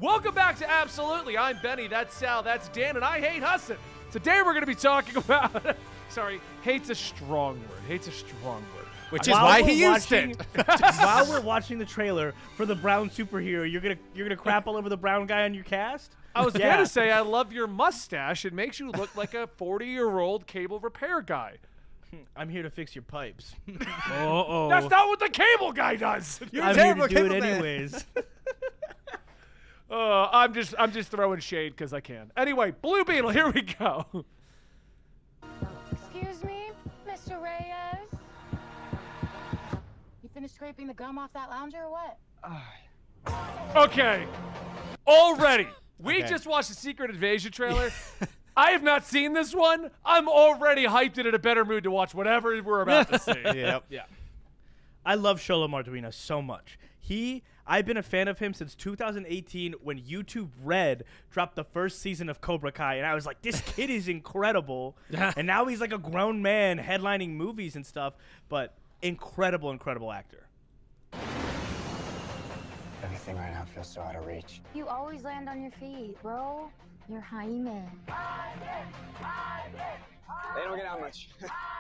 Welcome back to Absolutely. I'm Benny, that's Sal, that's Dan, and I hate Hussin. Today we're going to be talking about, sorry, hate's a strong word. Hate's a strong word. Which is why he used it. While we're watching the trailer for the brown superhero, you're gonna crap all over the brown guy on your cast? I was going to say, I love your mustache. It makes you look like a 40-year-old cable repair guy. I'm here to fix your pipes. Uh-oh. That's not what the cable guy does. You're I'm here to do it anyways. I'm just throwing shade because I can. Anyway, Blue Beetle, here we go. Excuse me, Mr. Reyes? You finished scraping the gum off that lounger or what? Okay. Already. We just watched the Secret Invasion trailer. I have not seen this one. I'm already hyped and in a better mood to watch whatever we're about to see. Yep. Yeah. I love Sholo Marduina so much. I've been a fan of him since 2018 when YouTube Red dropped the first season of Cobra Kai, and I was like, this kid is incredible. And now he's like a grown man headlining movies and stuff, but incredible, incredible actor. Everything right now feels so out of reach. You always land on your feet, bro. You're Jaime. They don't get out much.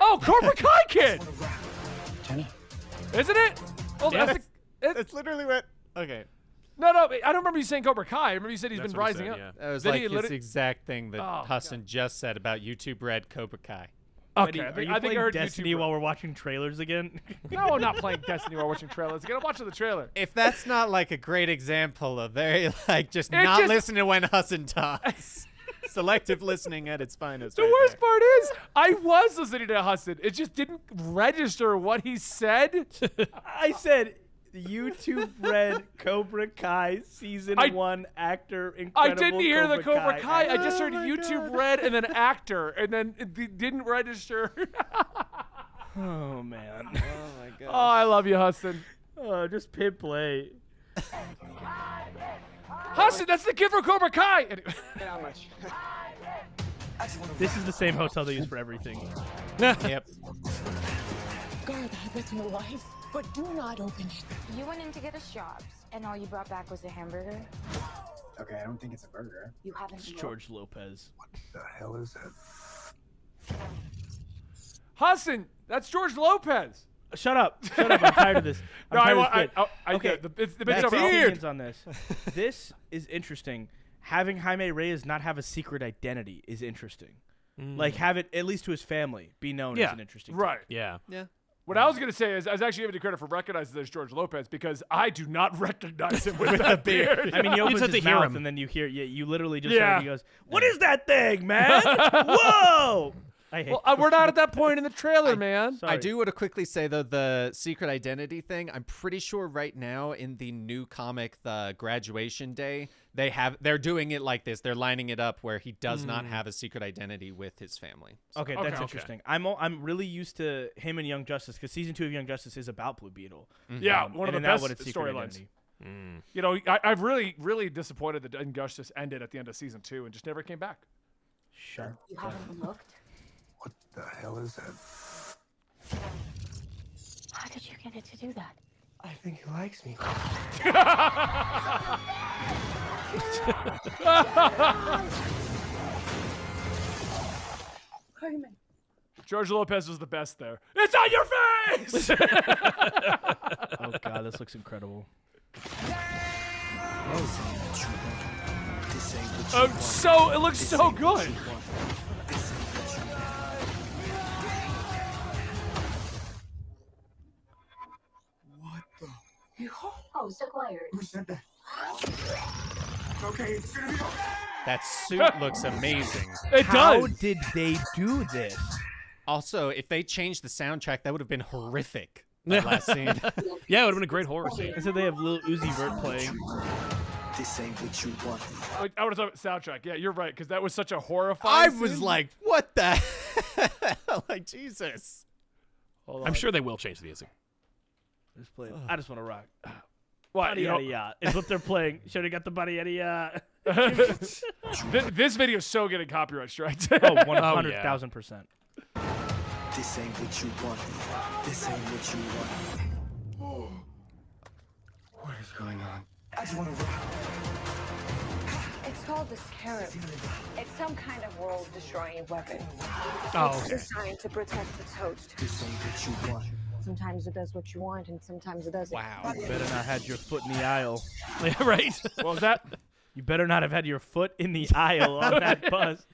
Oh, Cobra Kai Kid! Jenny. Isn't it? Oh, that's That's literally what. Okay. no, I don't remember you saying Cobra Kai. I remember you said he's That's been what he rising said, up. yeah. That was Did like he his exact thing that Oh, Hassan just said about YouTube Red Cobra Kai. Okay, Are you I think I playing heard Destiny YouTube while we're watching trailers again? No, I'm not playing Destiny while watching trailers. I gotta watch the trailer. If that's not like a great example of very like just It not just- listening when Hassan talks. Selective listening at its finest. The right worst there. part is, I was listening to Hassan. It just didn't register what he said. I said YouTube Red Cobra Kai Season 1 actor I incredible didn't hear the Cobra Kai. I just Oh heard my YouTube God. Red and then actor, and then it didn't register. Oh, man. Oh my god. Oh, I love you, Hassan. Oh, just pit play. Hassan, that's the kid from Cobra Kai. Anyway. Get out much. This is the same hotel they use for everything. Yep. Guard that with your life, but do not open it. You went in to get us jobs, and all you brought back was a hamburger? Okay, I don't think it's a burger. You haven't It's looked? George Lopez. The hell is that? Hassan, that's George Lopez. Shut up. Shut up. I'm tired of this. I'm No, tired of I this bit. Okay, the bit's That's over. my Weird. opinions on this. This is interesting. Having Jaime Reyes not have a secret identity is interesting. Like, have it, at least to his family, be known as an interesting Right. Yeah. Yeah. What I was going to say is I was actually giving you credit for recognizing there's George Lopez because I do not recognize him with that beard. I mean, he opens have to his hear mouth him. and then you hear, you literally just Yeah. heard, he goes, "What is that thing, man? Whoa!" I hate Well, we're not at that point in the trailer, man. Sorry. I do want to quickly say though the secret identity thing. I'm pretty sure right now in the new comic, the Graduation Day, they're doing it like this. They're lining it up where he does not have a secret identity with his family. So- Okay, that's interesting. I'm really used to him and Young Justice because season 2 of Young Justice is about Blue Beetle. Yeah, one of the and in that best one, it's secret storylines. identity. You know, I've really disappointed that Injustice ended at the end of season 2 and just never came back. Sure. You haven't looked? What the hell is that? How did you get it to do that? I think he likes me. George Lopez was the best there. It's on your face! Oh god, this looks incredible. It looks so good. Host acquired. Who said that? Okay, it's gonna be okay. That suit looks amazing. It How does. did they do this? Also, if they changed the soundtrack, that would have been horrific. That last scene. Yeah, it would have been a great horror scene. I said they have Lil Uzi Vert playing. This ain't what you want. Like, I would have thought soundtrack. Yeah, you're right, because that was such a horrifying I was scene. like, what the hell? Like, Jesus. Hold on. I'm sure they will change the music. Just play. I just want to rock. What, Body you know, yada yada. It's what they're playing. Should have got the body yada yada. this video is so getting copyright strikes. Oh, 100,000%. This ain't what you want. This ain't what you want. What is going on? I just want to rock. the Scarab? It's some kind of world-destroying weapon. Oh, It's okay. designed to protect its host. This ain't what you want. Sometimes it does what you want, and sometimes it doesn't. Wow. You better not had your foot in the aisle. Yeah, right. What was that? You better not have had your foot in the aisle on that bus.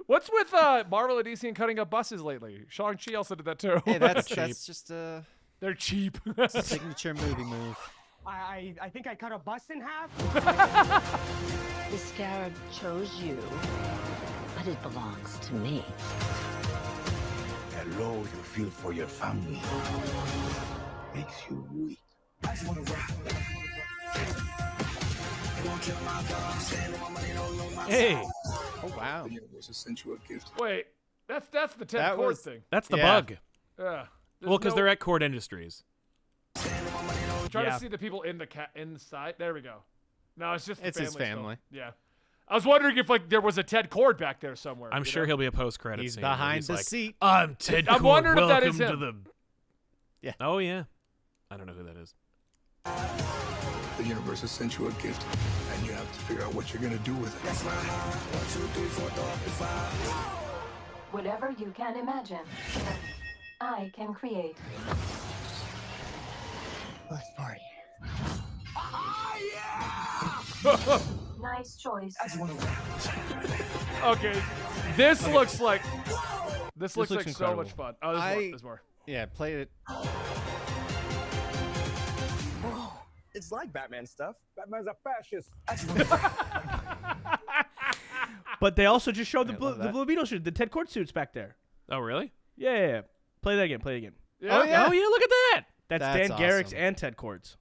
What's with Marvel and DC and cutting up buses lately? Shang-Chi also did that too. Hey, that's just a They're cheap. signature movie move. I think I cut a bus in half. The Scarab chose you, but it belongs to me. That low you feel for your family makes you weak. Hey, Oh wow. The universe has sent you a gift. Wait, that's the Ted That Cord was- thing. that's the Yeah. bug. Yeah. Well, because they're at Cord Industries. trying Yeah. to see the people in the inside. There we go. No, it's just the It's his still. family. Yeah. I was wondering if like there was a Ted Cord back there somewhere. I'm you sure know? he'll be a post-credit He's scene where behind he's the like, seat. I'm Ted I'm Cord. wondering if that Welcome is to him. the. Yeah. Oh yeah. I don't know who that is. The universe has sent you a gift, and you have to figure out what you're gonna do with it. Whatever you can imagine, I can create. Let's party. Nice choice. Okay. This looks like this looks looks like so incredible. much fun. Oh, there's more. There's more. Yeah, play it. It's like Batman stuff. Batman's a fascist. But they also just showed the love that. Blue Beetle suit, the Ted Cord suits back there. Oh really? Yeah. Play that again. Play it again. Yeah. Oh, yeah. Oh yeah. Look at that. That's That's Dan Garrick's awesome. and Ted Cord's.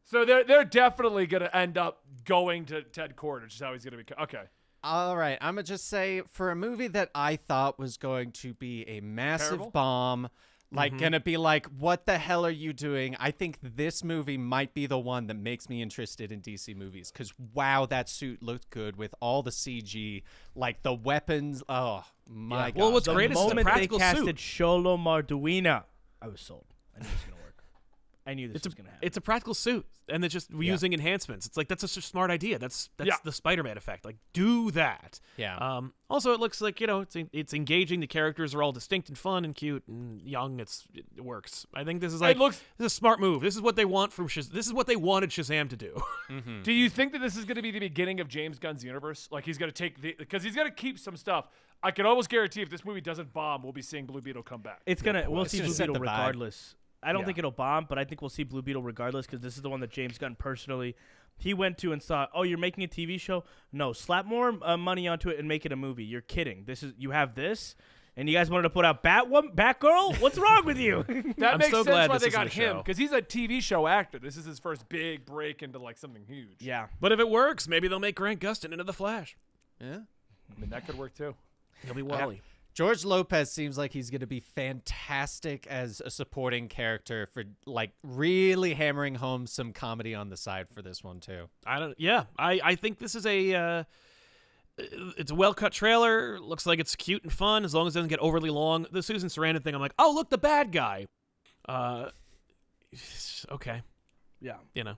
So they're definitely gonna end up going to Ted Cord, which is how he's gonna be. Okay. All right, I'm gonna just say for a movie that I thought was going to be a massive Terrible? bomb, like gonna be like, what the hell are you doing? I think this movie might be the one that makes me interested in DC movies because wow, that suit looked good with all the CG, like the weapons. Oh my god! Well, what's The great is it's a moment they practical casted suit. Sholo Marduina, I was sold. I knew this was gonna work. I knew this was gonna happen. It's a practical suit, and it's just using enhancements. It's like that's such a smart idea. That's Yeah. the Spider-Man effect. Like, do that. Yeah. Also, it looks like it's engaging. The characters are all distinct and fun and cute and young. It works. I think this is like looks- this is a smart move. This is what they want from This is what they wanted Shazam to do. Do you think that this is gonna be the beginning of James Gunn's universe? Like he's gonna take because he's gonna keep some stuff. I can almost guarantee if this movie doesn't bomb, we'll be seeing Blue Beetle come back. We'll It's see gonna Blue set Beetle the vibe. regardless. I don't Yeah. think it'll bomb, but I think we'll see Blue Beetle regardless because this is the one that James Gunn personally he went to and saw. Oh, you're making a TV show? No, slap more money onto it and make it a movie. You're kidding. You have this, and you guys wanted to put out Batgirl? What's wrong with you? That I'm makes so sense glad why this they isn't got a him show. because he's a TV show actor. This is his first big break into like something huge. Yeah. But if it works, maybe they'll make Grant Gustin into the Flash. Yeah. I mean that could work too. He'll be Wally. George Lopez seems like he's going to be fantastic as a supporting character for like really hammering home some comedy on the side for this one too. I think this is it's a well-cut trailer. Looks like it's cute and fun as long as it doesn't get overly long. The Susan Sarandon thing, I'm like, oh, look, the bad guy. Okay. Yeah. You know.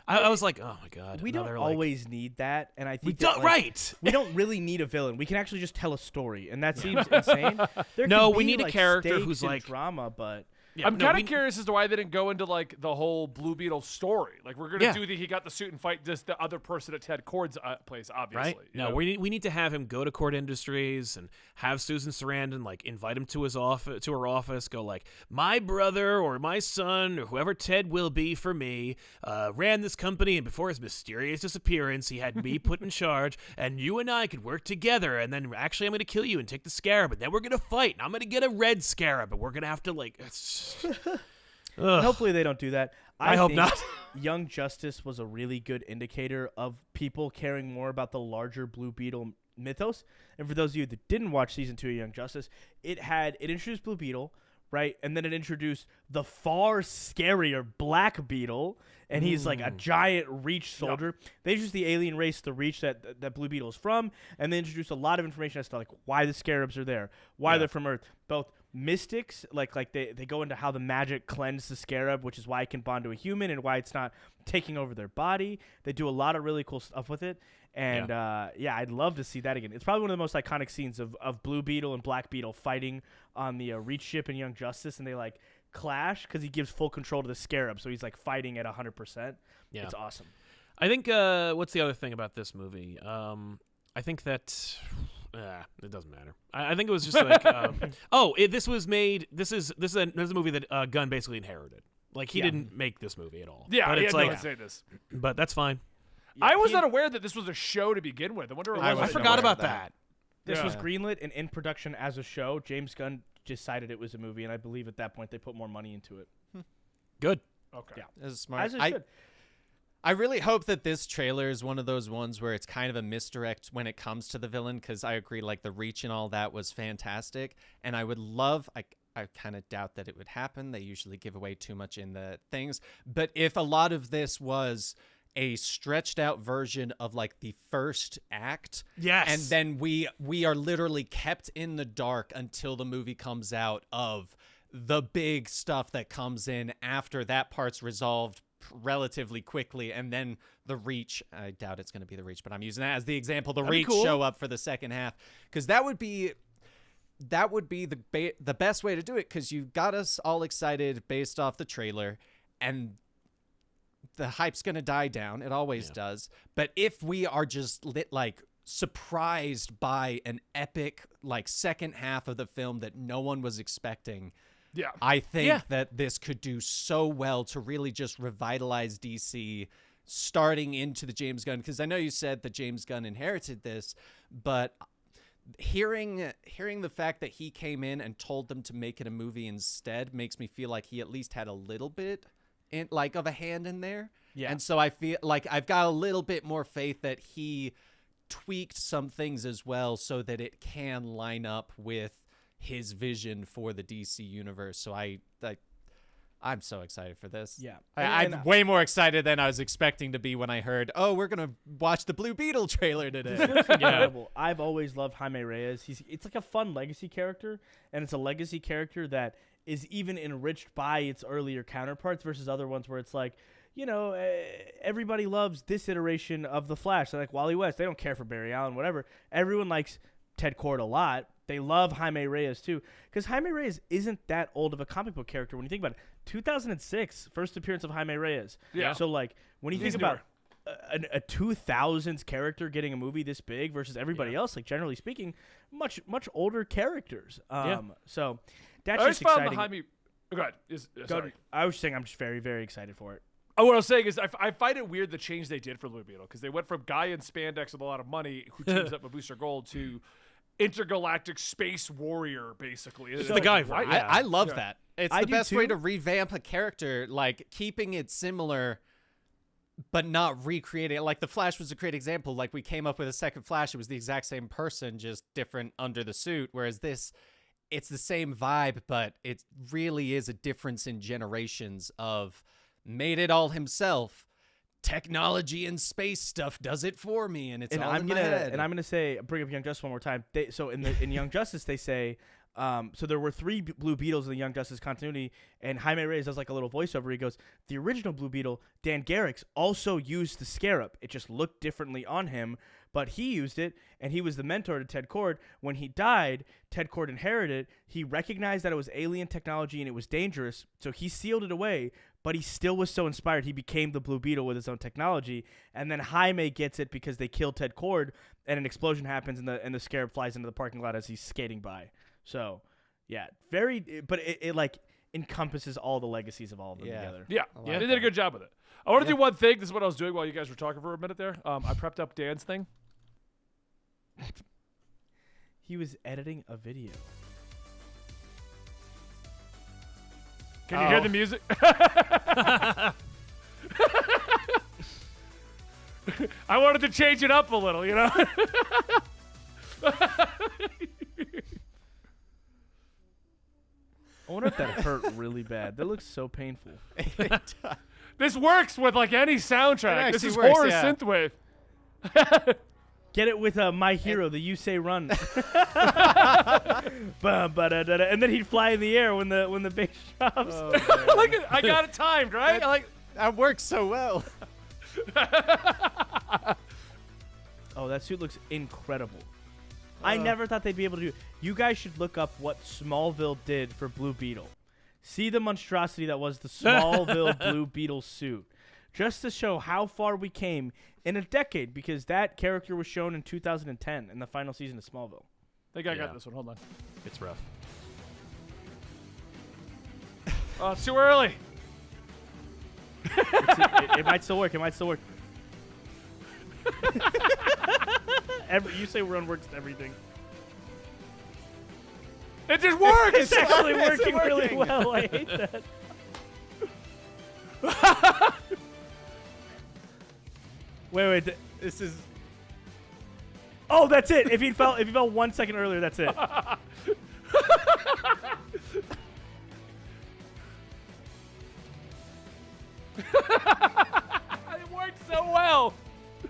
I was like, oh my god. We don't another, like- always need that, and I think We that, don't, like, right. We don't really need a villain. We can actually just tell a story, and that seems insane. There No, could we be, need a like, character stakes who's, and like- drama, but Yeah, I'm no, kind we- of curious as to why they didn't go into like the whole Blue Beetle story. Like we're gonna Yeah. do he got the suit and fight just the other person at Ted Cord's place, obviously. Right? you No, know? we need to have him go to Cord Industries and have Susan Sarandon like invite him to his office, to her office. Go like, my brother or my son or whoever Ted will be for me ran this company, and before his mysterious disappearance, he had me put in charge, and you and I could work together. And then actually, I'm going to kill you and take the scarab, and then we're going to fight, and I'm going to get a red scarab, and we're going to have to like. Ugh. hopefully they don't do that. I hope think not. Young Justice was a really good indicator of people caring more about the larger Blue Beetle mythos. And for those of you that didn't watch season 2 of Young Justice, it introduced Blue Beetle, right? And then it introduced the far scarier Black Beetle, and he's like a giant Reach soldier. They introduced the alien race, the Reach that Blue Beetle is from, and they introduced a lot of information as to like why the Scarabs are there, why they're from Earth. Both mystics, like they go into how the magic cleansed the Scarab, which is why it can bond to a human and why it's not taking over their body. They do a lot of really cool stuff with it. And I'd love to see that again. It's probably one of the most iconic scenes of Blue Beetle and Black Beetle fighting on the Reach ship in Young Justice, and they like clash because he gives full control to the Scarab, so he's like fighting at 100%. Yeah. It's awesome. I think what's the other thing about this movie? I think that it doesn't matter. I think it was just like this was made. This is a movie that Gunn basically inherited. Like he didn't make this movie at all. Yeah, but he it's had like, no say this. But that's fine. I was not aware that this was a show to begin with. I wonder. I forgot about that. This was greenlit and in production as a show. James Gunn decided it was a movie, and I believe at that point they put more money into it. Good. Okay. Yeah, This is smart. as it should. I really hope that this trailer is one of those ones where it's kind of a misdirect when it comes to the villain, because I agree, like the reach and all that was fantastic, and I would love. I kind of doubt that it would happen. They usually give away too much in the things, but if a lot of this was a stretched out version of like the first act, yes, and then we are literally kept in the dark until the movie comes out of the big stuff that comes in after that part's resolved relatively quickly, and then the reach, I doubt it's going to be the reach, but I'm using that as the example, the reach show up for the second half, because that would be the best way to do it, because you got us all excited based off the trailer, and the hype's going to die down. It always does. But if we are just surprised by an epic second half of the film that no one was expecting, I think that this could do so well to really just revitalize DC starting into the James Gunn, because I know you said that James Gunn inherited this, but hearing the fact that he came in and told them to make it a movie instead makes me feel like he at least had a little bit of a hand in there. Yeah. And so I feel like I've got a little bit more faith that he tweaked some things as well so that it can line up with his vision for the DC universe. So I'm so excited for this. Yeah. I'm way more excited than I was expecting to be when I heard, we're going to watch the Blue Beetle trailer today. Incredible. I've always loved Jaime Reyes. It's like a fun legacy character, and it's a legacy character that is even enriched by its earlier counterparts versus other ones where it's like, everybody loves this iteration of the Flash. They're like Wally West. They don't care for Barry Allen, whatever. Everyone likes Ted Kord a lot. They love Jaime Reyes too, because Jaime Reyes isn't that old of a comic book character when you think about it. 2006, first appearance of Jaime Reyes. Yeah. So when you think about a 2000s character getting a movie this big versus everybody else, generally speaking, much older characters. So that's just exciting. Go ahead. Sorry. I was saying I'm just very, very excited for it. What I was saying is I find it weird the change they did for Blue Beetle, because they went from guy in spandex with a lot of money who teams up with Booster Gold to intergalactic space warrior, basically. It's the guy. I love that. It's the best way to revamp a character, keeping it similar but not recreating it. Like the Flash was a great example. Like we came up with a second Flash, it was the exact same person, just different under the suit, whereas this, it's the same vibe, but it really is a difference in generations of made it all himself. Technology and space stuff does it for me, and it's all in my head. And I'm gonna say, bring up Young Justice one more time. In Young Justice, they say, so there were 3 Blue Beetles in the Young Justice continuity, and Jaime Reyes does like a little voiceover. He goes, the original Blue Beetle, Dan Garrix, also used the Scarab. It just looked differently on him, but he used it, and he was the mentor to Ted Kord. When he died, Ted Kord inherited it. He recognized that it was alien technology and it was dangerous, so he sealed it away, but he still was so inspired, he became the Blue Beetle with his own technology. And then Jaime gets it because they killed Ted Kord, and an explosion happens, and the Scarab flies into the parking lot as he's skating by. So, yeah, but it encompasses all the legacies of all of them together. Yeah, they did a good job with it. I want to do one thing. This is what I was doing while you guys were talking for a minute there. I prepped up Dan's thing. He was editing a video. Can you hear the music? I wanted to change it up a little, I wonder if that hurt really bad. That looks so painful. This works with any soundtrack. This is works, horror synthwave. Get it with My Hero, the You Say Run. And then he'd fly in the air when the bass drops. I got it timed, right? That works so well. Oh, that suit looks incredible. I never thought they'd be able to do. You guys should look up what Smallville did for Blue Beetle. See the monstrosity that was the Smallville Blue Beetle suit. Just to show how far we came in a decade, because that character was shown in 2010 in the final season of Smallville. I think I got this one. Hold on. It's rough. Oh, it's too early. It might still work. It might still work. You say Ron works everything. It just works. It's actually working really well. I hate that. Wait. This is. Oh, that's it. If he fell 1 second earlier, that's it. It worked so well.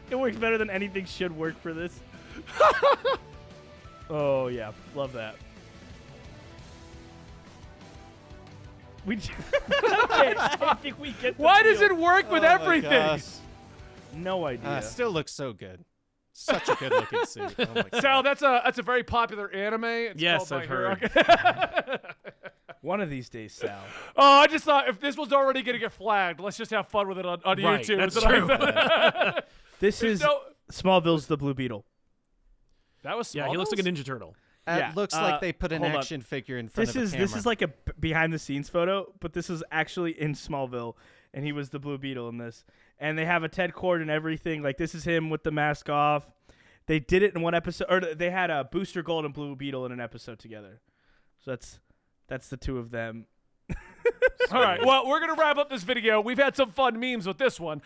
It works better than anything should work for this. Oh yeah, love that. I think we get. Why does it work with everything? No idea. Still looks so good. Such a good looking suit. Oh my God. Sal, that's a very popular anime. It's Yes, called I've My Hero. heard. One of these days, Sal. Oh, I just thought if this was already going to get flagged, let's just have fun with it on Right, YouTube. that's Is what I true. thought. This is Smallville's the Blue Beetle. That was Yeah, he looks like a Ninja Turtle. Yeah, It looks like they put an hold on. action figure in front of a camera. This is like a behind the scenes photo, but this is actually in Smallville, and he was the Blue Beetle in this. And they have a Ted cord and everything. Like this is him with the mask off. They did it in one episode, or they had a Booster Gold and Blue Beetle in an episode together. So that's the two of them. All right. Well, we're going to wrap up this video. We've had some fun memes with this one.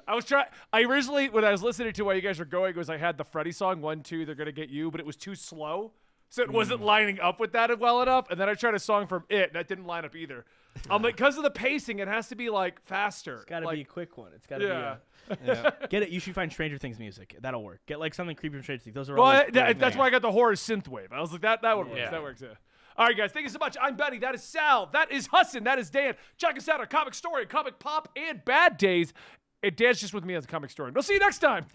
I originally, when I was listening to while you guys were going, was I had the Freddy song, 1, 2, they're going to get you, but it was too slow. So it wasn't lining up with that well enough. And then I tried a song from It, and that didn't line up either. Like, because of the pacing, it has to be, like, faster. It's got to like, be a quick one. It's got to yeah. be Get it. You should find Stranger Things music. That'll work. Get, like, something creepy from Stranger Things. Those are Well, all. that's why I got the horror synthwave. I was like, that one works. Yeah. That works, yeah. All right, guys. Thank you so much. I'm Benny. That is Sal. That is Hussin. That is Dan. Check us out on Comic Story, Comic Pop, and Bad Days. And Dan's just with me as a Comic Story. We'll see you next time.